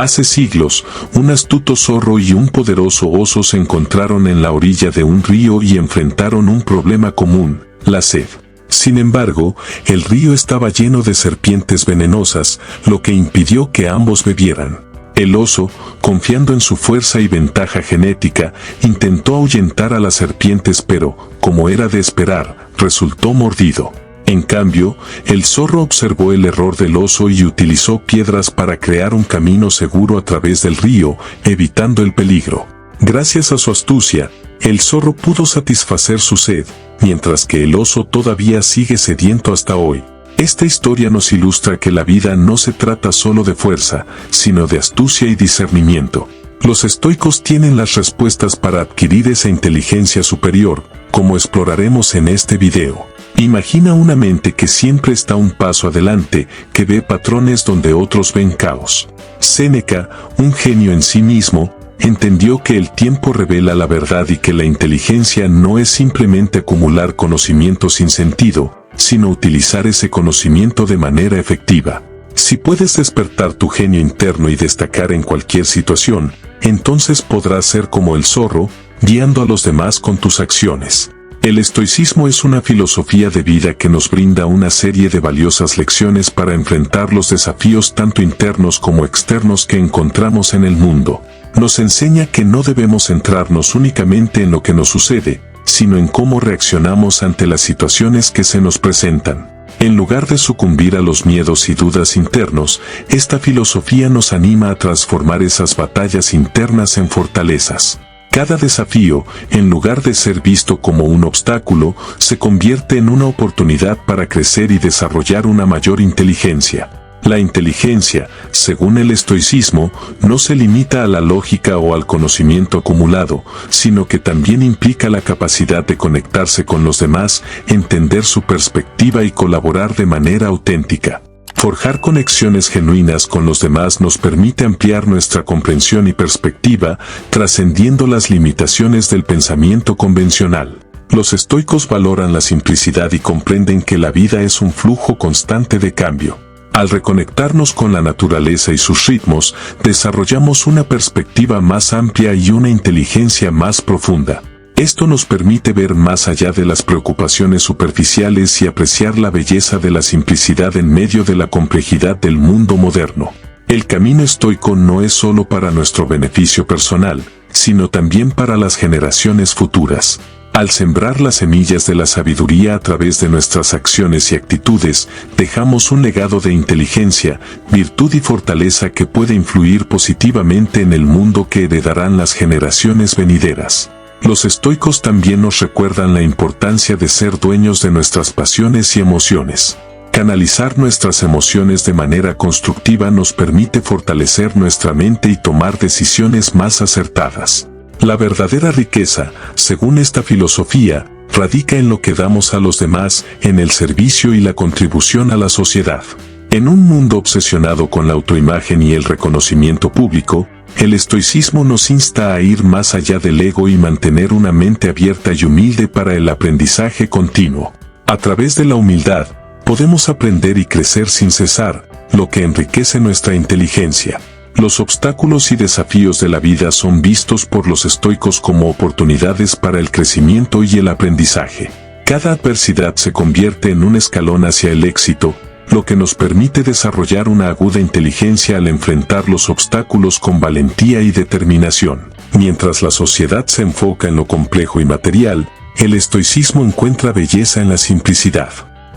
Hace siglos, un astuto zorro y un poderoso oso se encontraron en la orilla de un río y enfrentaron un problema común, la sed. Sin embargo, el río estaba lleno de serpientes venenosas, lo que impidió que ambos bebieran. El oso, confiando en su fuerza y ventaja genética, intentó ahuyentar a las serpientes pero, como era de esperar, resultó mordido. En cambio, el zorro observó el error del oso y utilizó piedras para crear un camino seguro a través del río, evitando el peligro. Gracias a su astucia, el zorro pudo satisfacer su sed, mientras que el oso todavía sigue sediento hasta hoy. Esta historia nos ilustra que la vida no se trata solo de fuerza, sino de astucia y discernimiento. Los estoicos tienen las respuestas para adquirir esa inteligencia superior, como exploraremos en este video. Imagina una mente que siempre está un paso adelante, que ve patrones donde otros ven caos. Séneca, un genio en sí mismo, entendió que el tiempo revela la verdad y que la inteligencia no es simplemente acumular conocimiento sin sentido, sino utilizar ese conocimiento de manera efectiva. Si puedes despertar tu genio interno y destacar en cualquier situación, entonces podrás ser como el zorro, guiando a los demás con tus acciones. El estoicismo es una filosofía de vida que nos brinda una serie de valiosas lecciones para enfrentar los desafíos tanto internos como externos que encontramos en el mundo. Nos enseña que no debemos centrarnos únicamente en lo que nos sucede, sino en cómo reaccionamos ante las situaciones que se nos presentan. En lugar de sucumbir a los miedos y dudas internos, esta filosofía nos anima a transformar esas batallas internas en fortalezas. Cada desafío, en lugar de ser visto como un obstáculo, se convierte en una oportunidad para crecer y desarrollar una mayor inteligencia. La inteligencia, según el estoicismo, no se limita a la lógica o al conocimiento acumulado, sino que también implica la capacidad de conectarse con los demás, entender su perspectiva y colaborar de manera auténtica. Forjar conexiones genuinas con los demás nos permite ampliar nuestra comprensión y perspectiva, trascendiendo las limitaciones del pensamiento convencional. Los estoicos valoran la simplicidad y comprenden que la vida es un flujo constante de cambio. Al reconectarnos con la naturaleza y sus ritmos, desarrollamos una perspectiva más amplia y una inteligencia más profunda. Esto nos permite ver más allá de las preocupaciones superficiales y apreciar la belleza de la simplicidad en medio de la complejidad del mundo moderno. El camino estoico no es solo para nuestro beneficio personal, sino también para las generaciones futuras. Al sembrar las semillas de la sabiduría a través de nuestras acciones y actitudes, dejamos un legado de inteligencia, virtud y fortaleza que puede influir positivamente en el mundo que heredarán las generaciones venideras. Los estoicos también nos recuerdan la importancia de ser dueños de nuestras pasiones y emociones. Canalizar nuestras emociones de manera constructiva nos permite fortalecer nuestra mente y tomar decisiones más acertadas. La verdadera riqueza, según esta filosofía, radica en lo que damos a los demás, en el servicio y la contribución a la sociedad. En un mundo obsesionado con la autoimagen y el reconocimiento público, el estoicismo nos insta a ir más allá del ego y mantener una mente abierta y humilde para el aprendizaje continuo. A través de la humildad, podemos aprender y crecer sin cesar, lo que enriquece nuestra inteligencia. Los obstáculos y desafíos de la vida son vistos por los estoicos como oportunidades para el crecimiento y el aprendizaje. Cada adversidad se convierte en un escalón hacia el éxito, lo que nos permite desarrollar una aguda inteligencia al enfrentar los obstáculos con valentía y determinación. Mientras la sociedad se enfoca en lo complejo y material, el estoicismo encuentra belleza en la simplicidad.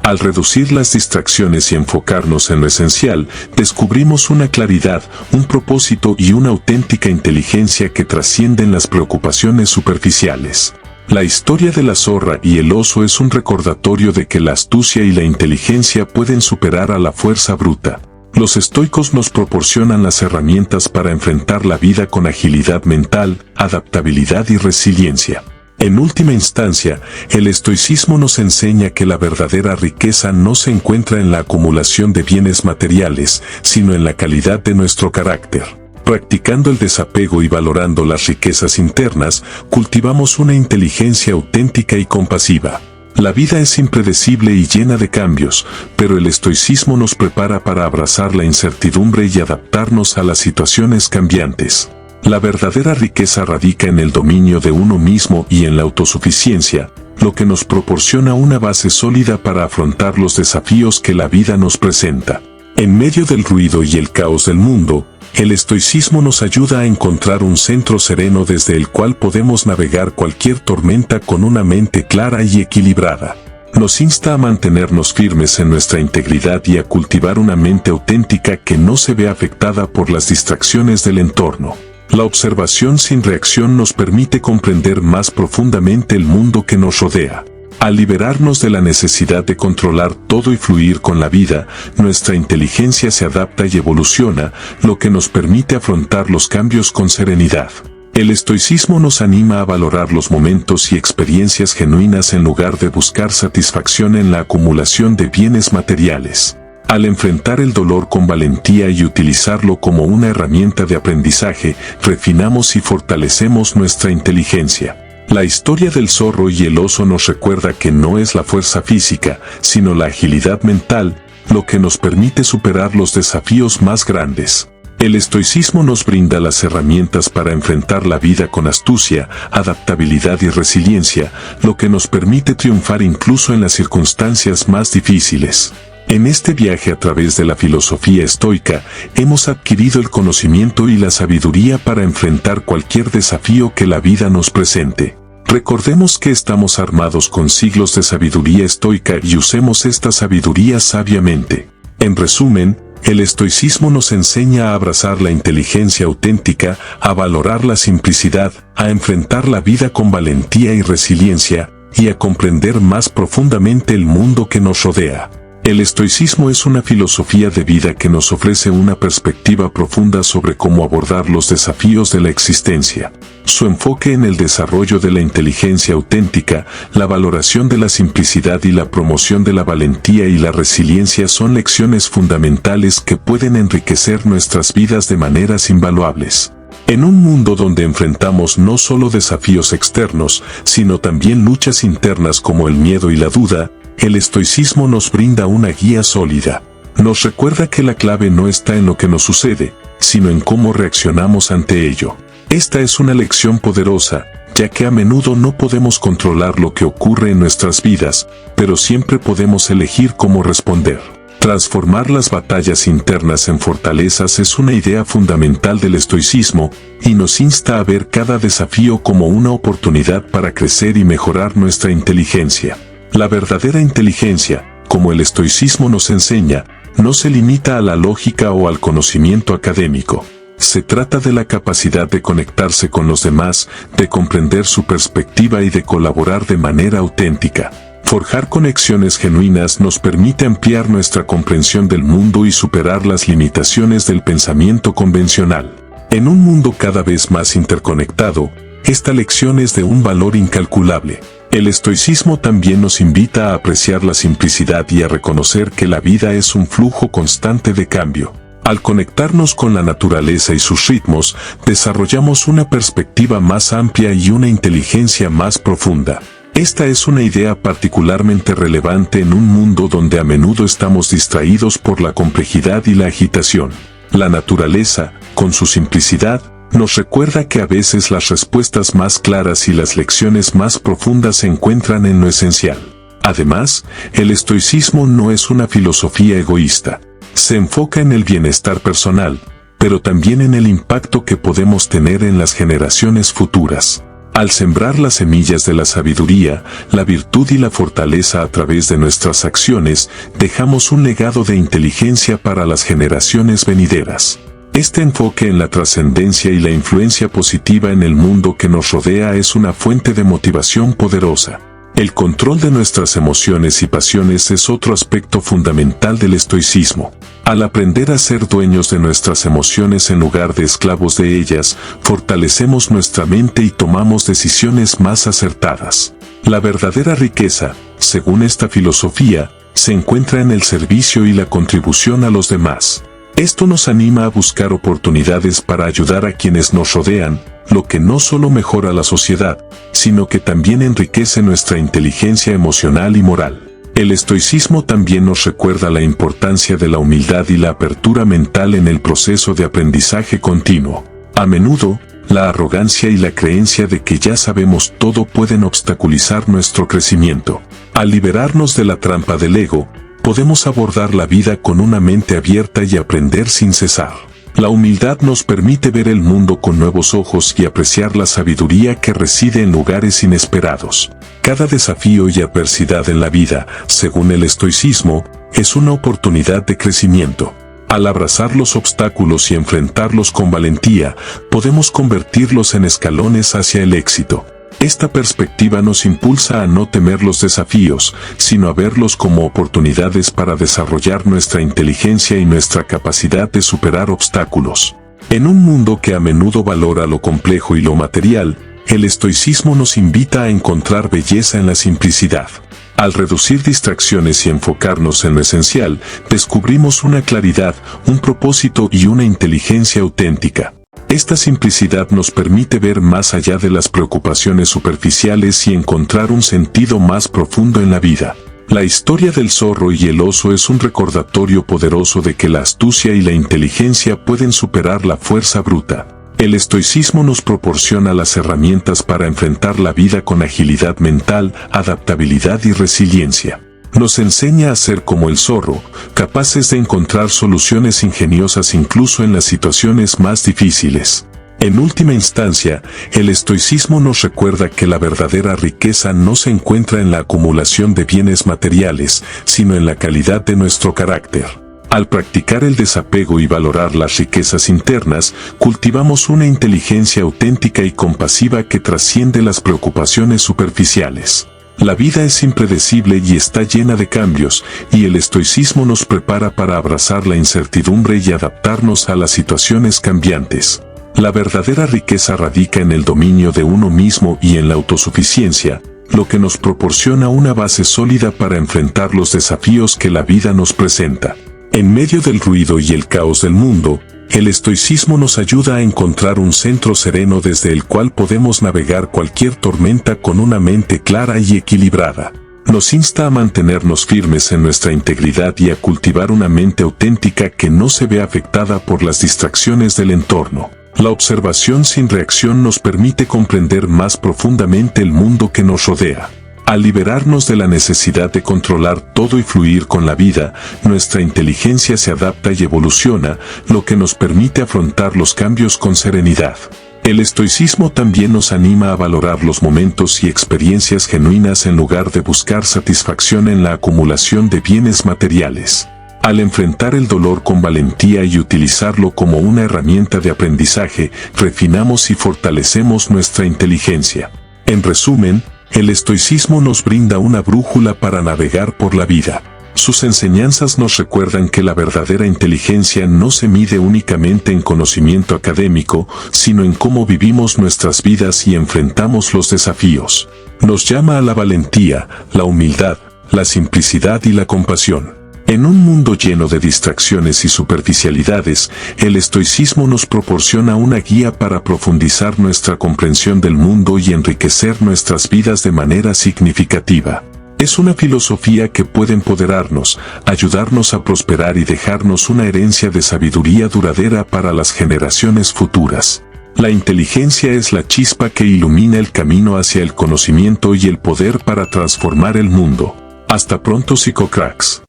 Al reducir las distracciones y enfocarnos en lo esencial, descubrimos una claridad, un propósito y una auténtica inteligencia que trascienden las preocupaciones superficiales. La historia de la zorra y el oso es un recordatorio de que la astucia y la inteligencia pueden superar a la fuerza bruta. Los estoicos nos proporcionan las herramientas para enfrentar la vida con agilidad mental, adaptabilidad y resiliencia. En última instancia, el estoicismo nos enseña que la verdadera riqueza no se encuentra en la acumulación de bienes materiales, sino en la calidad de nuestro carácter. Practicando el desapego y valorando las riquezas internas, cultivamos una inteligencia auténtica y compasiva. La vida es impredecible y llena de cambios, pero el estoicismo nos prepara para abrazar la incertidumbre y adaptarnos a las situaciones cambiantes. La verdadera riqueza radica en el dominio de uno mismo y en la autosuficiencia, lo que nos proporciona una base sólida para afrontar los desafíos que la vida nos presenta. En medio del ruido y el caos del mundo, el estoicismo nos ayuda a encontrar un centro sereno desde el cual podemos navegar cualquier tormenta con una mente clara y equilibrada. Nos insta a mantenernos firmes en nuestra integridad y a cultivar una mente auténtica que no se ve afectada por las distracciones del entorno. La observación sin reacción nos permite comprender más profundamente el mundo que nos rodea. Al liberarnos de la necesidad de controlar todo y fluir con la vida, nuestra inteligencia se adapta y evoluciona, lo que nos permite afrontar los cambios con serenidad. El estoicismo nos anima a valorar los momentos y experiencias genuinas en lugar de buscar satisfacción en la acumulación de bienes materiales. Al enfrentar el dolor con valentía y utilizarlo como una herramienta de aprendizaje, refinamos y fortalecemos nuestra inteligencia. La historia del zorro y el oso nos recuerda que no es la fuerza física, sino la agilidad mental, lo que nos permite superar los desafíos más grandes. El estoicismo nos brinda las herramientas para enfrentar la vida con astucia, adaptabilidad y resiliencia, lo que nos permite triunfar incluso en las circunstancias más difíciles. En este viaje a través de la filosofía estoica, hemos adquirido el conocimiento y la sabiduría para enfrentar cualquier desafío que la vida nos presente. Recordemos que estamos armados con siglos de sabiduría estoica y usemos esta sabiduría sabiamente. En resumen, el estoicismo nos enseña a abrazar la inteligencia auténtica, a valorar la simplicidad, a enfrentar la vida con valentía y resiliencia, y a comprender más profundamente el mundo que nos rodea. El estoicismo es una filosofía de vida que nos ofrece una perspectiva profunda sobre cómo abordar los desafíos de la existencia. Su enfoque en el desarrollo de la inteligencia auténtica, la valoración de la simplicidad y la promoción de la valentía y la resiliencia son lecciones fundamentales que pueden enriquecer nuestras vidas de maneras invaluables. En un mundo donde enfrentamos no solo desafíos externos, sino también luchas internas como el miedo y la duda, el estoicismo nos brinda una guía sólida. Nos recuerda que la clave no está en lo que nos sucede, sino en cómo reaccionamos ante ello. Esta es una lección poderosa, ya que a menudo no podemos controlar lo que ocurre en nuestras vidas, pero siempre podemos elegir cómo responder. Transformar las batallas internas en fortalezas es una idea fundamental del estoicismo, y nos insta a ver cada desafío como una oportunidad para crecer y mejorar nuestra inteligencia. La verdadera inteligencia, como el estoicismo nos enseña, no se limita a la lógica o al conocimiento académico. Se trata de la capacidad de conectarse con los demás, de comprender su perspectiva y de colaborar de manera auténtica. Forjar conexiones genuinas nos permite ampliar nuestra comprensión del mundo y superar las limitaciones del pensamiento convencional. En un mundo cada vez más interconectado, esta lección es de un valor incalculable. El estoicismo también nos invita a apreciar la simplicidad y a reconocer que la vida es un flujo constante de cambio. Al conectarnos con la naturaleza y sus ritmos, desarrollamos una perspectiva más amplia y una inteligencia más profunda. Esta es una idea particularmente relevante en un mundo donde a menudo estamos distraídos por la complejidad y la agitación. La naturaleza, con su simplicidad, nos recuerda que a veces las respuestas más claras y las lecciones más profundas se encuentran en lo esencial. Además, el estoicismo no es una filosofía egoísta. Se enfoca en el bienestar personal, pero también en el impacto que podemos tener en las generaciones futuras. Al sembrar las semillas de la sabiduría, la virtud y la fortaleza a través de nuestras acciones, dejamos un legado de inteligencia para las generaciones venideras. Este enfoque en la trascendencia y la influencia positiva en el mundo que nos rodea es una fuente de motivación poderosa. El control de nuestras emociones y pasiones es otro aspecto fundamental del estoicismo. Al aprender a ser dueños de nuestras emociones en lugar de esclavos de ellas, fortalecemos nuestra mente y tomamos decisiones más acertadas. La verdadera riqueza, según esta filosofía, se encuentra en el servicio y la contribución a los demás. Esto nos anima a buscar oportunidades para ayudar a quienes nos rodean, lo que no solo mejora la sociedad, sino que también enriquece nuestra inteligencia emocional y moral. El estoicismo también nos recuerda la importancia de la humildad y la apertura mental en el proceso de aprendizaje continuo. A menudo, la arrogancia y la creencia de que ya sabemos todo pueden obstaculizar nuestro crecimiento. Al liberarnos de la trampa del ego, podemos abordar la vida con una mente abierta y aprender sin cesar. La humildad nos permite ver el mundo con nuevos ojos y apreciar la sabiduría que reside en lugares inesperados. Cada desafío y adversidad en la vida, según el estoicismo, es una oportunidad de crecimiento. Al abrazar los obstáculos y enfrentarlos con valentía, podemos convertirlos en escalones hacia el éxito. Esta perspectiva nos impulsa a no temer los desafíos, sino a verlos como oportunidades para desarrollar nuestra inteligencia y nuestra capacidad de superar obstáculos. En un mundo que a menudo valora lo complejo y lo material, el estoicismo nos invita a encontrar belleza en la simplicidad. Al reducir distracciones y enfocarnos en lo esencial, descubrimos una claridad, un propósito y una inteligencia auténtica. Esta simplicidad nos permite ver más allá de las preocupaciones superficiales y encontrar un sentido más profundo en la vida. La historia del zorro y el oso es un recordatorio poderoso de que la astucia y la inteligencia pueden superar la fuerza bruta. El estoicismo nos proporciona las herramientas para enfrentar la vida con agilidad mental, adaptabilidad y resiliencia. Nos enseña a ser como el zorro, capaces de encontrar soluciones ingeniosas incluso en las situaciones más difíciles. En última instancia, el estoicismo nos recuerda que la verdadera riqueza no se encuentra en la acumulación de bienes materiales, sino en la calidad de nuestro carácter. Al practicar el desapego y valorar las riquezas internas, cultivamos una inteligencia auténtica y compasiva que trasciende las preocupaciones superficiales. La vida es impredecible y está llena de cambios, y el estoicismo nos prepara para abrazar la incertidumbre y adaptarnos a las situaciones cambiantes. La verdadera riqueza radica en el dominio de uno mismo y en la autosuficiencia, lo que nos proporciona una base sólida para enfrentar los desafíos que la vida nos presenta. En medio del ruido y el caos del mundo, el estoicismo nos ayuda a encontrar un centro sereno desde el cual podemos navegar cualquier tormenta con una mente clara y equilibrada. Nos insta a mantenernos firmes en nuestra integridad y a cultivar una mente auténtica que no se ve afectada por las distracciones del entorno. La observación sin reacción nos permite comprender más profundamente el mundo que nos rodea. Al liberarnos de la necesidad de controlar todo y fluir con la vida, nuestra inteligencia se adapta y evoluciona, lo que nos permite afrontar los cambios con serenidad. El estoicismo también nos anima a valorar los momentos y experiencias genuinas en lugar de buscar satisfacción en la acumulación de bienes materiales. Al enfrentar el dolor con valentía y utilizarlo como una herramienta de aprendizaje, refinamos y fortalecemos nuestra inteligencia. En resumen, el estoicismo nos brinda una brújula para navegar por la vida. Sus enseñanzas nos recuerdan que la verdadera inteligencia no se mide únicamente en conocimiento académico, sino en cómo vivimos nuestras vidas y enfrentamos los desafíos. Nos llama a la valentía, la humildad, la simplicidad y la compasión. En un mundo lleno de distracciones y superficialidades, el estoicismo nos proporciona una guía para profundizar nuestra comprensión del mundo y enriquecer nuestras vidas de manera significativa. Es una filosofía que puede empoderarnos, ayudarnos a prosperar y dejarnos una herencia de sabiduría duradera para las generaciones futuras. La inteligencia es la chispa que ilumina el camino hacia el conocimiento y el poder para transformar el mundo. Hasta pronto, psicocracks.